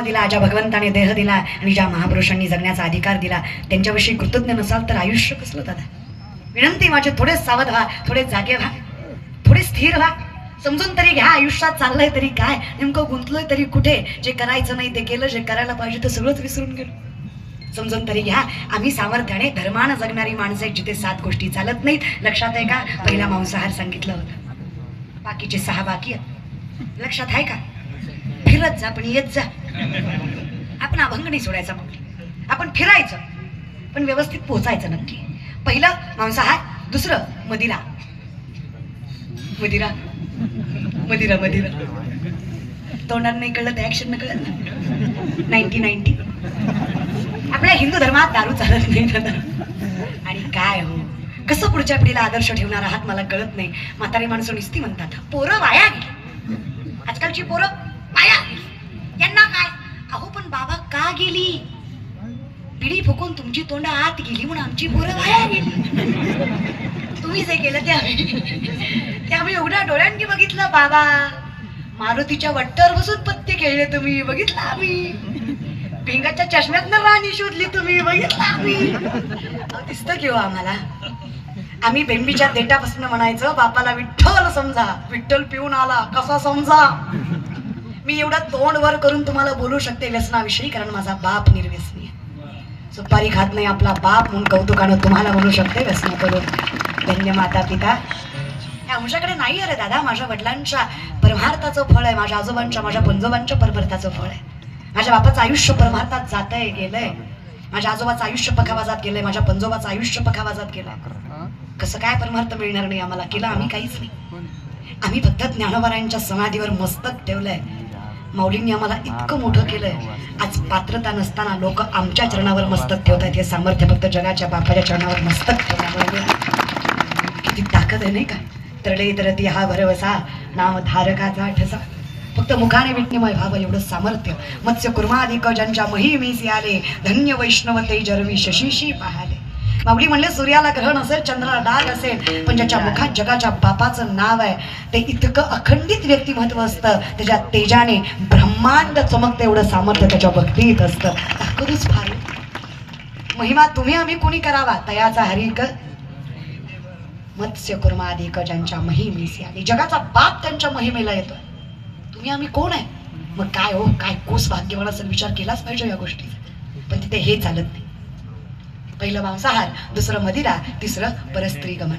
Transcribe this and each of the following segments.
दिला, ज्या भगवंताने देह दिला आणि ज्या महापुरुषांनी जगण्याचा अधिकार दिला त्यांच्याविषयी कृतज्ञ नसाल तर आयुष्य कसलं दादा. विनंती माझे, थोडे सावध व्हा, थोडे जागे व्हा, थोडे स्थिर व्हा. समजून तरी घ्या आयुष्यात चाललंय तरी काय, नेमकं गुंतलोय तरी कुठे. जे करायचं नाही ते केलं, जे करायला पाहिजे ते सगळंच विसरून गेलो. समजून तरी घ्या आम्ही सामर्थ्याने धर्मानं जगणारी माणसं आहेत, जिथे 7 गोष्टी चालत नाहीत. लक्षात आहे का? पहिला मांसाहार सांगितलं होतं, बाकीचे 6 बाकी आहेत. लक्षात आहे का? फिरत जा पण येत जा. आपण अभंग नाही सोडायचा, मग आपण फिरायचं पण व्यवस्थित पोचायचं नक्की. पहिलं मांसाहार, दुसरं मदिरा. मदिरा मदिरा मदिरा तोंडात नाही कळलं तर ऍक्शन न कळत. 90 आपल्या हिंदू धर्मात दारू चालत नाही दादा. आणि काय हो, कसं पुढच्या पिढीला आदर्श ठेवणार आहात मला कळत नाही. म्हातारी माणसं नुसती म्हणतात पोरं वाया गेली, आजकालची पोरं वाया गेली, यांना काय. अहो पण बाबा का गेली? पिढी फुकून तुमची तोंड आत गेली म्हणून आमची पोरं वाया गेली. तुम्ही जे केलं ते आम्ही एवढ्या डोळ्यांनी बघितलं बाबा. मारुतीच्या वट्टावर बसून पत्ते खेळले तुम्ही, बघितलं आम्ही. भिंगाच्या चष्म्यातनं राणी शोधली तुम्ही, बघितलं आम्ही. दिसतं घेऊ आम्हाला. आम्ही बेंबीच्या देटापासून म्हणायचं बापाला विठ्ठल समजा, विठ्ठल पिऊन आला कसा समजा. मी एवढं तोंड वर करून तुम्हाला बोलू शकते व्यसनाविषयी, कारण माझा बाप निर्व्यसनी आहे. सुपारी खात नाही आपला बाप म्हणून कौतुकानं तुम्हाला बोलू शकते व्यसन करून. धन्य माता पिता. या आमच्याकडे नाही अरे दादा. माझ्या वडिलांच्या परमार्थाचं फळ आहे, माझ्या आजोबांच्या, माझ्या पंजोबांच्या परमार्थाचं फळ आहे. माझ्या बापाचं आयुष्य परमार्थात जातंय गेलंय, माझ्या आजोबाचं आयुष्य पखावाजात गेलंय, माझ्या पंजोबाचं आयुष्य पखावाजात गेलंय. कसं काय परमार्थ मिळणार नाही आम्हाला? केलं आम्ही काहीच नाही. आम्ही फक्त ज्ञानोबारायांच्या समाधीवर मस्तक ठेवलंय. माऊलींनी आम्हाला इतकं मोठं केलंय. आज पात्रता नसताना लोक आमच्या चरणावर मस्तक ठेवतात. हे सामर्थ्य फक्त जगाच्या बापाच्या चरणावर मस्तक ठेवल्यामुळे. किती ताकद आहे नाही का? तरडे तरती हा भरवसा, नाम धारकाचा ठसा. फक्त मुखाने विष्णुमय व्हावं एवढं सामर्थ्य. मत्स्य कुर्माधिक ज्यांच्या महिमीसी आले, धन्य वैष्णव ते जरवी शशीशी पाहाले. माऊली म्हणले सूर्याला ग्रहण असेल, चंद्राला डाग असेल, पण ज्याच्या मुखात जगाच्या बापाचं नाव आहे ते इतकं अखंडित व्यक्तिमत्व असतं. त्याच्या तेजाने ब्रह्मांड चमकतं, एवढं सामर्थ्य त्याच्या भक्तीत असतं. ताकदच फार. महिमा तुम्ही आम्ही कोणी करावा तयाचा हरिक. मत्स्य कुर्माधिक ज्यांच्या महिमेसी आले, जगाचा बाप त्यांच्या महिमेला येतो. तुम्ही आम्ही कोण आहे? मग काय हो, काय कोस भाग्यवान असेल, विचार केलाच पाहिजे या गोष्टीचा. पण तिथे हे चालत नाही. पहिलं मांसाहार, दुसरं मदिरा, तिसरं परस्त्री गमन.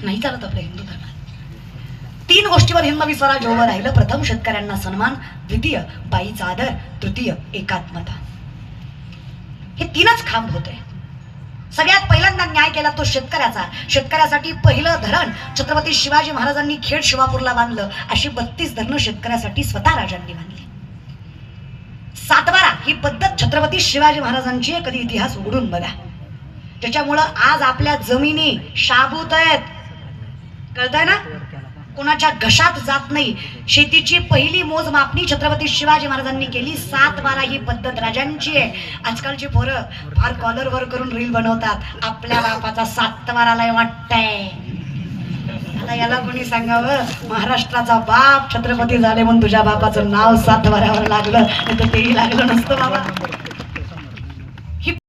नाही चालत आपल्या हिंदू धर्मात. 3 गोष्टीवर हिंदवी स्वराज्य उभं राहिलं. प्रथम शेतकऱ्यांना सन्मान, द्वितीय बाईचा आदर, तृतीय एकात्मता. हे 3च खांब होते. सगळ्यात पहिल्यांदा न्याय केला तो शेतकऱ्याचा. शेतकऱ्यासाठी पहिलं धरण छत्रपती शिवाजी महाराजांनी खेड शिवापूरला बांधलं. अशी 32 धरणं शेतकऱ्यासाठी स्वतः राजांनी बांधली. 7बारा ही पद्धत छत्रपती शिवाजी महाराजांची. कधी इतिहास उघडून बघा. त्याच्यामुळं आज आपल्या जमिनी शाबूत आहेत. कळतंय ना? कोणाच्या घशात जात नाही. शेतीची पहिली मोजमापणी छत्रपती शिवाजी महाराजांनी केली. 7बारा ही पद्धत राजांची आहे. आजकालची पोरं फार कॉलर वर करून रील बनवतात. आपल्या बापाचा 7बाराला वाटतंय. आता याला कोणी सांगावं, महाराष्ट्राचा बाप छत्रपती झाले म्हणून तुझ्या बापाचं नाव 7बारावर लागलं, तर तेही लागलं नसतं बाबा.